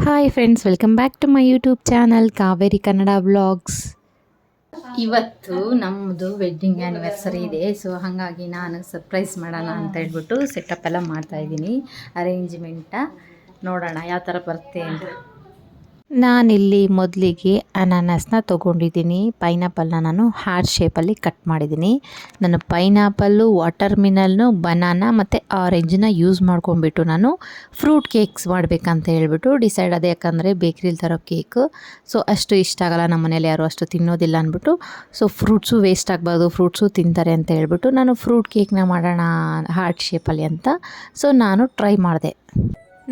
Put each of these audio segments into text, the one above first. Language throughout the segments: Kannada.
Hi friends, welcome back to my YouTube channel Kaveri Kannada vlogs. ಇವತ್ತು ನಮ್ಮದು ವೆಡ್ಡಿಂಗ್ ಆ್ಯನಿವರ್ಸರಿ ಇದೆ. ಸೊ ಹಾಗಾಗಿ ನಾನು ಸರ್ಪ್ರೈಸ್ ಮಾಡೋಣ ಅಂತ ಹೇಳ್ಬಿಟ್ಟು ಸೆಟಪ್ ಎಲ್ಲ ಮಾಡ್ತಾಯಿದ್ದೀನಿ. ಅರೇಂಜ್ಮೆಂಟ ನೋಡೋಣ ಯಾವ ಥರ ಬರುತ್ತೆ ಅಂತ. ನಾನಿಲ್ಲಿ ಮೊದಲಿಗೆ ಅನಾನಸ್ನ ತೊಗೊಂಡಿದ್ದೀನಿ. ಪೈನಾಪಲ್ನ ನಾನು ಹಾರ್ಟ್ ಶೇಪಲ್ಲಿ ಕಟ್ ಮಾಡಿದ್ದೀನಿ. ನಾನು ಪೈನಾಪಲ್ಲು, ವಾಟರ್ ಮಿನಲ್ನು, ಬನಾನಾ ಮತ್ತು ಆರೆಂಜನ್ನ ಯೂಸ್ ಮಾಡ್ಕೊಂಡ್ಬಿಟ್ಟು ನಾನು ಫ್ರೂಟ್ ಕೇಕ್ಸ್ ಮಾಡಬೇಕಂತ ಹೇಳ್ಬಿಟ್ಟು ಡಿಸೈಡ್ ಆದೆ. ಯಾಕಂದರೆ ಬೇಕ್ರಿಲಿ ತರೋ ಕೇಕು ಸೊ ಅಷ್ಟು ಇಷ್ಟ ಆಗಲ್ಲ, ನಮ್ಮ ಮನೇಲಿ ಯಾರು ಅಷ್ಟು ತಿನ್ನೋದಿಲ್ಲ ಅಂದ್ಬಿಟ್ಟು. ಸೊ ಫ್ರೂಟ್ಸು ವೇಸ್ಟ್ ಆಗಬಾರ್ದು, ಫ್ರೂಟ್ಸು ತಿಂತಾರೆ ಅಂತ ಹೇಳ್ಬಿಟ್ಟು ನಾನು ಫ್ರೂಟ್ ಕೇಕ್ನ ಮಾಡೋಣ ಹಾರ್ಟ್ ಶೇಪಲ್ಲಿ ಅಂತ ಸೊ ನಾನು ಟ್ರೈ ಮಾಡಿದೆ.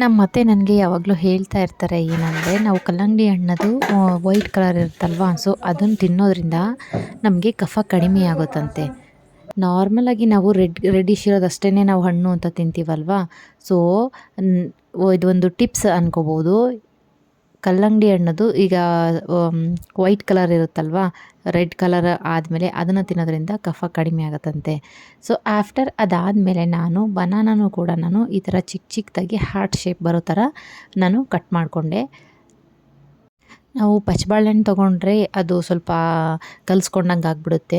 ನಮ್ಮ ಅತ್ತೆ ನನಗೆ ಯಾವಾಗಲೂ ಹೇಳ್ತಾ ಇರ್ತಾರೆ ಏನಂದರೆ, ನಾವು ಕಲ್ಲಂಗಡಿ ಹಣ್ಣದು ವೈಟ್ ಕಲರ್ ಇರುತ್ತಲ್ವ, ಸೊ ಅದನ್ನು ತಿನ್ನೋದ್ರಿಂದ ನಮಗೆ ಕಫ ಕಡಿಮೆ ಆಗುತ್ತಂತೆ. ನಾರ್ಮಲಾಗಿ ನಾವು ರೆಡ್ಡಿಶ್ ಇರೋದಷ್ಟೇ ನಾವು ಹಣ್ಣು ಅಂತ ತಿಂತೀವಲ್ವ. ಸೊ ಇದೊಂದು ಟಿಪ್ಸ್ ಅನ್ಕೋಬೋದು. ಕಲ್ಲಂಗಡಿ ಹಣ್ಣದು ಈಗ ವೈಟ್ ಕಲರ್ ಇರುತ್ತಲ್ವ, ರೆಡ್ ಕಲರ್ ಆದಮೇಲೆ ಅದನ್ನು ತಿನ್ನೋದ್ರಿಂದ ಕಫ ಕಡಿಮೆ ಆಗುತ್ತಂತೆ. ಸೊ ಆಫ್ಟರ್ ಅದಾದಮೇಲೆ ನಾನು ಬನಾನೂ ಕೂಡ ನಾನು ಈ ಥರ ಚಿಕ್ಕ ಚಿಕ್ಕದಾಗಿ ಹಾರ್ಟ್ ಶೇಪ್ ಬರೋ ಥರ ನಾನು ಕಟ್ ಮಾಡಿಕೊಂಡೆ. ನಾವು ಪಚ್ಚಬಾಳೆಹಣ್ಣು ತೊಗೊಂಡ್ರೆ ಅದು ಸ್ವಲ್ಪ ಕಲಿಸ್ಕೊಂಡಂಗೆ ಆಗಿಬಿಡುತ್ತೆ.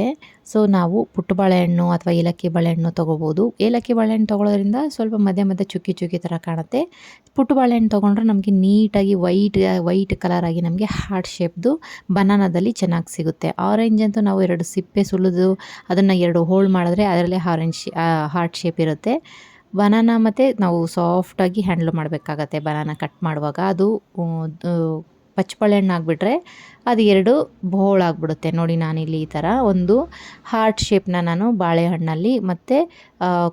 ಸೊ ನಾವು ಪುಟ್ಟ ಬಾಳೆಹಣ್ಣು ಅಥವಾ ಏಲಕ್ಕಿ ಬಾಳೆಹಣ್ಣು ತೊಗೋಬೋದು. ಏಲಕ್ಕಿ ಬಾಳೆಹಣ್ಣು ತೊಗೊಳೋದ್ರಿಂದ ಸ್ವಲ್ಪ ಮಧ್ಯೆ ಮಧ್ಯೆ ಚುಕ್ಕಿ ಚುಕ್ಕಿ ಥರ ಕಾಣುತ್ತೆ. ಪುಟ್ಟ ಬಾಳೆಹಣ್ಣು ತೊಗೊಂಡ್ರೆ ನಮಗೆ ನೀಟಾಗಿ ವೈಟ್ ಕಲರಾಗಿ ನಮಗೆ ಹಾರ್ಟ್ ಶೇಪ್ದು ಬನಾನಾದಲ್ಲಿ ಚೆನ್ನಾಗಿ ಸಿಗುತ್ತೆ. ಆರೆಂಜ್ ಅಂತೂ ನಾವು 2 ಸಿಪ್ಪೆ ಸುಲಿದು ಅದನ್ನು 2 ಹೋಲ್ ಮಾಡಿದ್ರೆ ಅದರಲ್ಲೇ ಹಾರ್ಟ್ ಶೇಪ್ ಇರುತ್ತೆ. ಬನಾನಾ ಮತ್ತು ನಾವು ಸಾಫ್ಟಾಗಿ ಹ್ಯಾಂಡಲ್ ಮಾಡಬೇಕಾಗತ್ತೆ. ಬನಾನಾ ಕಟ್ ಮಾಡುವಾಗ ಅದು ಪಚ್ಚಬಾಳೆಹಣ್ಣು ಆಗಿಬಿಟ್ರೆ ಅದು 2 ಬೋಳಾಗ್ಬಿಡುತ್ತೆ. ನೋಡಿ, ನಾನಿಲ್ಲಿ ಈ ಥರ ಒಂದು ಹಾರ್ಟ್ ಶೇಪ್ನ ನಾನು ಬಾಳೆಹಣ್ಣಲ್ಲಿ ಮತ್ತು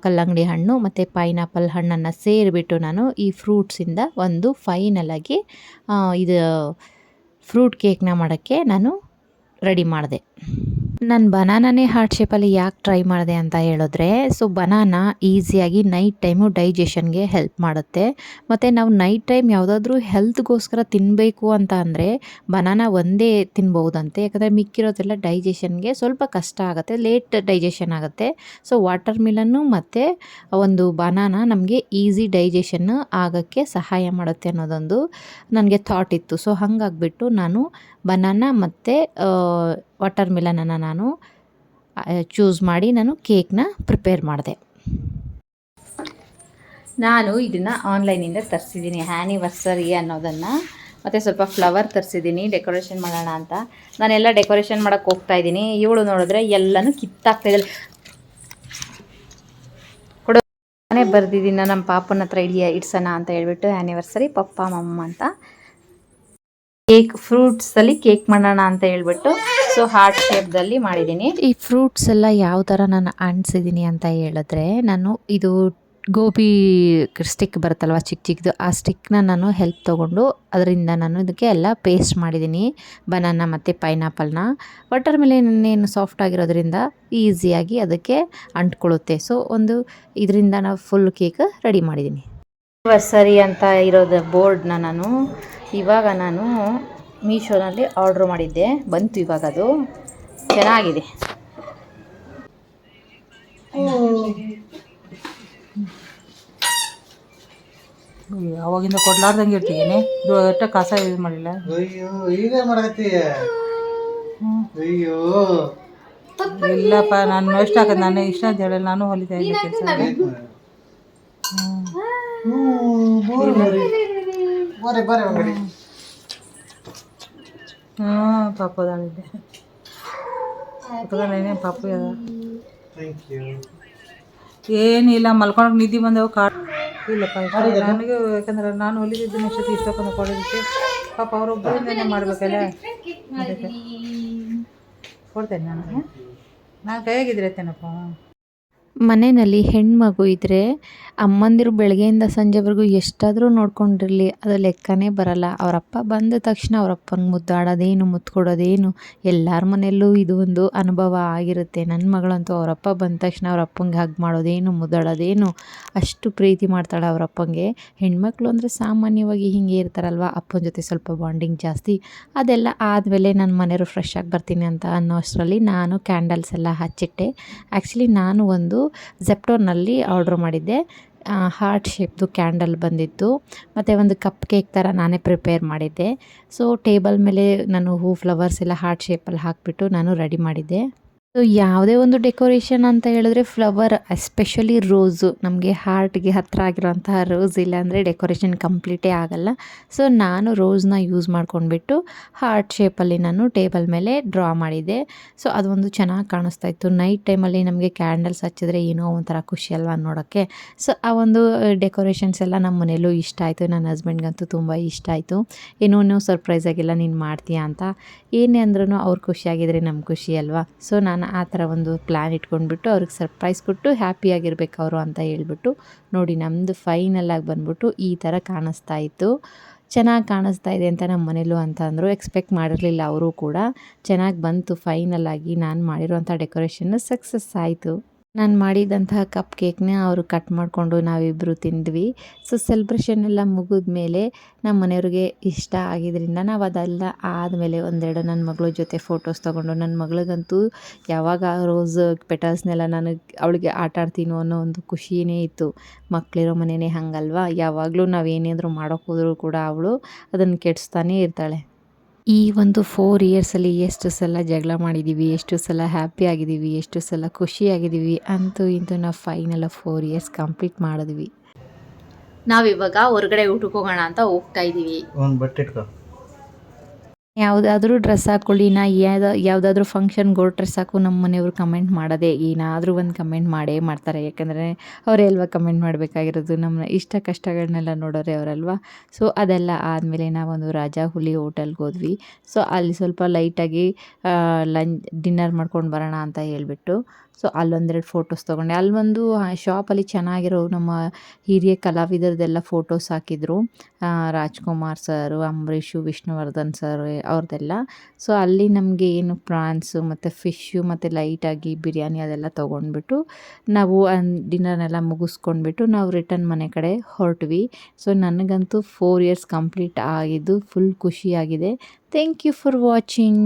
ಕಲ್ಲಂಗಡಿ ಹಣ್ಣು ಮತ್ತು ಪೈನಾಪಲ್ ಹಣ್ಣನ್ನು ಸೇರಿಬಿಟ್ಟು ನಾನು ಈ ಫ್ರೂಟ್ಸಿಂದ ಒಂದು ಫೈನಲಾಗಿ ಇದು ಫ್ರೂಟ್ ಕೇಕ್ನ ಮಾಡೋಕ್ಕೆ ನಾನು ರೆಡಿ ಮಾಡಿದೆ. ನಾನು ಬನಾನಾನೇ ಹಾರ್ಟ್ ಶೇಪಲ್ಲಿ ಯಾಕೆ ಟ್ರೈ ಮಾಡಿದೆ ಅಂತ ಹೇಳಿದ್ರೆ, ಸೊ ಬನಾನಾ ಈಸಿಯಾಗಿ ನೈಟ್ ಟೈಮು ಡೈಜೆಷನ್ಗೆ ಹೆಲ್ಪ್ ಮಾಡುತ್ತೆ. ಮತ್ತು ನಾವು ನೈಟ್ ಟೈಮ್ ಯಾವುದಾದ್ರೂ ಹೆಲ್ತ್ಗೋಸ್ಕರ ತಿನ್ನಬೇಕು ಅಂತ ಅಂದರೆ ಬನಾನಾ ಒಂದೇ ತಿನ್ಬೋದಂತೆ. ಯಾಕಂದರೆ ಮಿಕ್ಕಿರೋದೆಲ್ಲ ಡೈಜೆಷನ್ಗೆ ಸ್ವಲ್ಪ ಕಷ್ಟ ಆಗುತ್ತೆ, ಲೇಟ್ ಡೈಜೆಷನ್ ಆಗುತ್ತೆ. ಸೊ ವಾಟರ್ ಮಿಲನ್ನು ಮತ್ತು ಒಂದು ಬನಾನಾ ನಮಗೆ ಈಸಿ ಡೈಜೆಷನ್ ಆಗೋಕ್ಕೆ ಸಹಾಯ ಮಾಡುತ್ತೆ ಅನ್ನೋದೊಂದು ನನಗೆ ಥಾಟ್ ಇತ್ತು. ಸೊ ಹಾಗಾಗ್ಬಿಟ್ಟು ನಾನು ಬನಾನಾ ಮತ್ತು ವಾಟರ್ ಮಿಲನನ್ನು ನಾನು ಚೂಸ್ ಮಾಡಿ ನಾನು ಕೇಕ್ನ ಪ್ರಿಪೇರ್ ಮಾಡಿದೆ. ನಾನು ಇದನ್ನು ಆನ್ಲೈನಿಂದ ತರಿಸಿದ್ದೀನಿ, ಆ್ಯನಿವರ್ಸರಿ ಅನ್ನೋದನ್ನು. ಮತ್ತು ಸ್ವಲ್ಪ ಫ್ಲವರ್ ತರಿಸಿದ್ದೀನಿ ಡೆಕೋರೇಷನ್ ಮಾಡೋಣ ಅಂತ. ನಾನೆಲ್ಲ ಡೆಕೋರೇಷನ್ ಮಾಡೋಕ್ಕೆ ಹೋಗ್ತಾಯಿದ್ದೀನಿ. ಇವಳು ನೋಡಿದ್ರೆ ಎಲ್ಲನೂ ಕಿತ್ತಾಗ್ತಾಯಿದ್ದಲ್ಲಿ ಕೊಡೋ ನಾನೇ ಬರೆದಿದ್ದೀನಿ ನಮ್ಮ ಪಾಪನ ಹತ್ರ ಇಡ್ಸೋಣ ಅಂತ ಹೇಳ್ಬಿಟ್ಟು ಆ್ಯನಿವರ್ಸರಿ ಪಪ್ಪ ಮಮ್ಮ ಅಂತ. ಕೇಕ್ ಫ್ರೂಟ್ಸಲ್ಲಿ ಕೇಕ್ ಮಾಡೋಣ ಅಂತ ಹೇಳ್ಬಿಟ್ಟು ಸೊ ಹಾರ್ಟ್ ಶೇಪ್ದಲ್ಲಿ ಮಾಡಿದ್ದೀನಿ. ಈ ಫ್ರೂಟ್ಸ್ ಎಲ್ಲ ಯಾವ ಥರ ನಾನು ಅಂಟಿಸಿದ್ದೀನಿ ಅಂತ ಹೇಳಿದ್ರೆ, ನಾನು ಇದು ಗೋಬಿ ಸ್ಟಿಕ್ ಬರುತ್ತಲ್ವ ಚಿಕ್ಕ ಚಿಕ್ಕದು, ಆ ಸ್ಟಿಕ್ನ ನಾನು ಹೆಲ್ಪ್ ತೊಗೊಂಡು ಅದರಿಂದ ನಾನು ಇದಕ್ಕೆ ಎಲ್ಲ ಪೇಸ್ಟ್ ಮಾಡಿದ್ದೀನಿ. ಬನಾನಾ ಮತ್ತು ಪೈನಾಪಲ್ನ. ವಾಟರ್ ಮಿಲನ್ ಸಾಫ್ಟ್ ಆಗಿರೋದ್ರಿಂದ ಈಸಿಯಾಗಿ ಅದಕ್ಕೆ ಅಂಟ್ಕೊಳ್ಳುತ್ತೆ. ಸೊ ಒಂದು ಇದರಿಂದ ನಾವು ಫುಲ್ ಕೇಕ್ ರೆಡಿ ಮಾಡಿದ್ದೀನಿ. ಆ್ಯನಿವರ್ಸರಿ ಅಂತ ಇರೋದು ಬೋರ್ಡ್ನ ಇವಾಗ ನಾನು ಮೀಶೋನಲ್ಲಿ ಆರ್ಡ್ರ್ ಮಾಡಿದ್ದೆ, ಬಂತು ಇವಾಗ. ಅದು ಚೆನ್ನಾಗಿದೆ. ಅವಾಗಿಂದ ಕೊಡ್ಲಾರ್ದಂಗೆ ಇರ್ತೀನಿ ಒಟ್ಟ ಕಾಸ ಯೂಸ್ ಮಾಡಿಲ್ಲ. ಇಲ್ಲಪ್ಪ, ನಾನು ವೇಸ್ಟ್ ಹಾಕೋದು ನಾನು ಇಷ್ಟ ಅಂತ ಹೇಳಲ್ಲ, ನಾನು ಹೊಲಿತಾ ಇಲ್ಲ ಕೆಲಸ. ಪಾಪದಾಳಿದ್ದೆ ಪಾಪು ಏನಿಲ್ಲ, ಮಲ್ಕೊಂಡೋಗಿ ನಿದ್ದೆ ಬಂದವು ಇಲ್ಲಪ್ಪ. ನನಗೆ ಯಾಕಂದ್ರೆ ನಾನು ಹೊಲಿದಿದ್ದೀನಿ ಇಷ್ಟೊತ್ತಿಗೆ ಇಷ್ಟೊಂದು ಕೊಡೋದಕ್ಕೆ ಪಾಪ ಅವರೊಬ್ಬರಿಂದನೇ ಮಾಡಬೇಕಲ್ಲ, ಅದಕ್ಕೆ ಕೊಡ್ತೇನೆ. ನಾನು ಕೈಯಾಗಿದ್ರತ್ತೇನಪ್ಪ. ಮನೆಯಲ್ಲಿ ಹೆಣ್ಮಗು ಇದ್ದರೆ ಅಮ್ಮಂದಿರು ಬೆಳಗ್ಗೆಯಿಂದ ಸಂಜೆವರೆಗೂ ಎಷ್ಟಾದರೂ ನೋಡ್ಕೊಂಡಿರಲಿ, ಅದು ಲೆಕ್ಕನೇ ಬರಲ್ಲ. ಅವರಪ್ಪ ಬಂದ ತಕ್ಷಣ ಅವರಪ್ಪನ ಮುದ್ದಾಡೋದೇನು, ಮುತ್ತು ಕೊಡೋದೇನು, ಎಲ್ಲರ ಮನೆಯಲ್ಲೂ ಇದು ಒಂದು ಅನುಭವ ಆಗಿರುತ್ತೆ. ನನ್ನ ಮಗಳಂತೂ ಅವರಪ್ಪ ಬಂದ ತಕ್ಷಣ ಅವರಪ್ಪಂಗೆ ಹಗ್ ಮಾಡೋದೇನು, ಮುದ್ದಾಡೋದೇನು, ಅಷ್ಟು ಪ್ರೀತಿ ಮಾಡ್ತಾಳೆ ಅವರಪ್ಪಂಗೆ. ಹೆಣ್ಮಕ್ಳು ಅಂದರೆ ಸಾಮಾನ್ಯವಾಗಿ ಹೀಗೆ ಇರ್ತಾರಲ್ವ, ಅಪ್ಪನ ಜೊತೆ ಸ್ವಲ್ಪ ಬಾಂಡಿಂಗ್ ಜಾಸ್ತಿ. ಅದೆಲ್ಲ ಆದಮೇಲೆ ನನ್ನ ಮನೆಯವರು ಫ್ರೆಶ್ ಆಗಿ ಬರ್ತೀನಿ ಅಂತ ಅನ್ನೋ ಅಷ್ಟರಲ್ಲಿ ನಾನು ಕ್ಯಾಂಡಲ್ಸ್ ಎಲ್ಲ ಹಚ್ಚಿಟ್ಟೆ. ಆ್ಯಕ್ಚುಲಿ ನಾನು ಒಂದು ಝೆಪ್ಟೋನಲ್ಲಿ ಆರ್ಡ್ರ್ ಮಾಡಿದ್ದೆ. ಹಾರ್ಟ್ ಶೇಪ್ದು ಕ್ಯಾಂಡಲ್ ಬಂದಿತ್ತು ಮತ್ತು ಒಂದು ಕಪ್ ಕೇಕ್ ಥರ ನಾನೇ ಪ್ರಿಪೇರ್ ಮಾಡಿದ್ದೆ. ಸೊ ಟೇಬಲ್ ಮೇಲೆ ನಾನು ಫ್ಲವರ್ಸ್ ಎಲ್ಲ ಹಾರ್ಟ್ ಶೇಪಲ್ಲಿ ಹಾಕಿಬಿಟ್ಟು ನಾನು ರೆಡಿ ಮಾಡಿದ್ದೆ. ಸೊ ಯಾವುದೇ ಒಂದು ಡೆಕೋರೇಷನ್ ಅಂತ ಹೇಳಿದ್ರೆ ಫ್ಲವರ್ ಎಸ್ಪೆಷಲಿ ರೋಸು ನಮಗೆ ಹಾರ್ಟ್ಗೆ ಹತ್ತಿರ ಆಗಿರೋಂತಹ ರೋಸ್ ಇಲ್ಲಾಂದರೆ ಡೆಕೋರೇಷನ್ ಕಂಪ್ಲೀಟೇ ಆಗಲ್ಲ. ಸೊ ನಾನು ರೋಸ್ನ ಯೂಸ್ ಮಾಡ್ಕೊಂಡ್ಬಿಟ್ಟು ಹಾರ್ಟ್ ಶೇಪಲ್ಲಿ ನಾನು ಟೇಬಲ್ ಮೇಲೆ ಡ್ರಾ ಮಾಡಿದ್ದೆ. ಸೊ ಅದೊಂದು ಚೆನ್ನಾಗಿ ಕಾಣಿಸ್ತಾ ಇತ್ತು. ನೈಟ್ ಟೈಮಲ್ಲಿ ನಮಗೆ ಕ್ಯಾಂಡಲ್ಸ್ ಹಚ್ಚಿದ್ರೆ ಏನೋ ಒಂಥರ ಖುಷಿ ಅಲ್ವಾ ನೋಡೋಕ್ಕೆ. ಸೊ ಆ ಒಂದು ಡೆಕೋರೇಷನ್ಸ್ ಎಲ್ಲ ನಮ್ಮ ಮನೇಲೂ ಇಷ್ಟ ಆಯಿತು. ನನ್ನ ಹಸ್ಬೆಂಡ್ಗಂತೂ ತುಂಬ ಇಷ್ಟ ಆಯಿತು. ಏನೂ ಸರ್ಪ್ರೈಸ್ ಆಗಿಲ್ಲ ನೀನು ಮಾಡ್ತೀಯಾ ಅಂತ. ಏನೇ ಅಂದ್ರೂ ಅವ್ರು ಖುಷಿಯಾಗಿದ್ರೆ ನಮ್ಗೆ ಖುಷಿ ಅಲ್ವಾ. ಸೊ ನಾನು ಆ ಥರ ಒಂದು ಪ್ಲ್ಯಾನ್ ಇಟ್ಕೊಂಡ್ಬಿಟ್ಟು ಅವ್ರಿಗೆ ಸರ್ಪ್ರೈಸ್ ಕೊಟ್ಟು ಹ್ಯಾಪಿಯಾಗಿರ್ಬೇಕು ಅವರು ಅಂತ ಹೇಳ್ಬಿಟ್ಟು ನೋಡಿ ನಮ್ಮದು ಫೈನಲಾಗಿ ಬಂದ್ಬಿಟ್ಟು ಈ ಥರ ಕಾಣಿಸ್ತಾ ಇತ್ತು. ಚೆನ್ನಾಗಿ ಕಾಣಿಸ್ತಾ ಇದೆ ಅಂತ ನಮ್ಮ ಮನೇಲೂ ಅಂತ ಅಂದರು. ಎಕ್ಸ್ಪೆಕ್ಟ್ ಮಾಡಿರಲಿಲ್ಲ ಅವರು ಕೂಡ. ಚೆನ್ನಾಗಿ ಬಂತು ಫೈನಲಾಗಿ ನಾನು ಮಾಡಿರೋಂಥ ಡೆಕೋರೇಷನ್ನು ಸಕ್ಸಸ್ ಆಯಿತು. ನಾನು ಮಾಡಿದಂತಹ ಕಪ್ ಕೇಕ್ನ ಅವರು ಕಟ್ ಮಾಡಿಕೊಂಡು ನಾವಿಬ್ಬರು ತಿಂದ್ವಿ. ಸೊ ಸೆಲೆಬ್ರೇಷನ್ ಎಲ್ಲ ಮುಗಿದ ಮೇಲೆ ನಮ್ಮ ಮನೆಯವ್ರಿಗೆ ಇಷ್ಟ ಆಗಿದ್ದರಿಂದ ನಾವು ಅದೆಲ್ಲ ಆದಮೇಲೆ ಒಂದೆರಡು ನನ್ನ ಮಗಳ ಜೊತೆ ಫೋಟೋಸ್ ತೊಗೊಂಡು, ನನ್ನ ಮಗಳಿಗಂತೂ ಯಾವಾಗ ರೋಸ್ ಪೆಟಲ್ಸ್ನೆಲ್ಲ ನಾನು ಅವಳಿಗೆ ಆಟ ಆಡ್ತೀನೋ ಅನ್ನೋ ಒಂದು ಖುಷಿಯೇ ಇತ್ತು. ಮಕ್ಕಳಿರೋ ಮನೆಯೇ ಹಾಗಲ್ವಾ, ಯಾವಾಗಲೂ ನಾವು ಏನಾದರೂ ಮಾಡೋಕ್ಕೆ ಹೋದರೂ ಕೂಡ ಅವಳು ಅದನ್ನು ಕೆಡಿಸ್ತಾನೇ ಇರ್ತಾಳೆ. ಈ ಒಂದು 4 ಇಯರ್ಸಲ್ಲಿ ಎಷ್ಟು ಸಲ ಜಗಳ ಮಾಡಿದ್ದೀವಿ, ಎಷ್ಟು ಸಲ ಹ್ಯಾಪಿ ಆಗಿದ್ದೀವಿ, ಎಷ್ಟು ಸಲ ಖುಷಿಯಾಗಿದ್ದೀವಿ. ಅಂತೂ ಇಂತೂ ನಾವು ಫೈನಲ್ 4 ಇಯರ್ಸ್ ಕಂಪ್ಲೀಟ್ ಮಾಡಿದ್ವಿ. ನಾವಿವಾಗ ಹೊರಗಡೆ ಊಟಕ್ಕೆ ಹೋಗೋಣ ಅಂತ ಹೋಗ್ತಾ ಇದ್ದೀವಿ. ಒಂದು ಬಟ್ಟೆ ಇಟ್ಕೋ. ಯಾವುದಾದ್ರೂ ಡ್ರೆಸ್ ಹಾಕ್ಕೊಳ್ಳಿ, ಯಾವುದಾದ್ರೂ ಫಂಕ್ಷನ್ಗೆ ಡ್ರೆಸ್ ಹಾಕು, ನಮ್ಮ ಮನೆಯವರು ಕಮೆಂಟ್ ಮಾಡೋದೇ ಏನಾದರೂ ಒಂದು ಕಮೆಂಟ್ ಮಾಡೇ ಮಾಡ್ತಾರೆ. ಯಾಕಂದರೆ ಅವರೇ ಅಲ್ವಾ ಕಮೆಂಟ್ ಮಾಡಬೇಕಾಗಿರೋದು, ನಮ್ಮ ಇಷ್ಟ ಕಷ್ಟಗಳನ್ನೆಲ್ಲ ನೋಡೋರೆ ಅವರಲ್ವಾ. ಸೊ ಅದೆಲ್ಲ ಆದಮೇಲೆ ನಾವೊಂದು ರಾಜಾ ಹುಲಿ ಹೋಟೆಲ್ಗೆ ಹೋದ್ವಿ. ಸೊ ಅಲ್ಲಿ ಸ್ವಲ್ಪ ಲೈಟಾಗಿ ಡಿನ್ನರ್ ಮಾಡ್ಕೊಂಡು ಬರೋಣ ಅಂತ ಹೇಳ್ಬಿಟ್ಟು ಸೊ ಅಲ್ಲೊಂದೆರಡು ಫೋಟೋಸ್ ತೊಗೊಂಡೆ. ಅಲ್ಲೊಂದು ಶಾಪಲ್ಲಿ ಚೆನ್ನಾಗಿರೋ ನಮ್ಮ ಹಿರಿಯ ಕಲಾವಿದರದೆಲ್ಲ ಫೋಟೋಸ್ ಹಾಕಿದ್ರು. ರಾಜ್ಕುಮಾರ್ ಸರು, ಅಂಬರೀಷು, ವಿಷ್ಣುವರ್ಧನ್ ಸರ್ ಅವ್ರದ್ದೆಲ್ಲ. ಸೊ ಅಲ್ಲಿ ನಮಗೆ ಏನು ಪ್ರಾನ್ಸು ಮತ್ತು ಫಿಶ್ಶು ಮತ್ತು ಲೈಟಾಗಿ ಬಿರಿಯಾನಿ ಅದೆಲ್ಲ ತೊಗೊಂಡ್ಬಿಟ್ಟು ನಾವು ಡಿನ್ನರ್ನೆಲ್ಲ ಮುಗಿಸ್ಕೊಂಡ್ಬಿಟ್ಟು ನಾವು ರಿಟರ್ನ್ ಮನೆ ಕಡೆ ಹೊರಟ್ವಿ. ಸೊ ನನಗಂತೂ 4 ಇಯರ್ಸ್ ಕಂಪ್ಲೀಟ್ ಆಗಿದ್ದು ಫುಲ್ ಖುಷಿಯಾಗಿದೆ. Thank you for watching.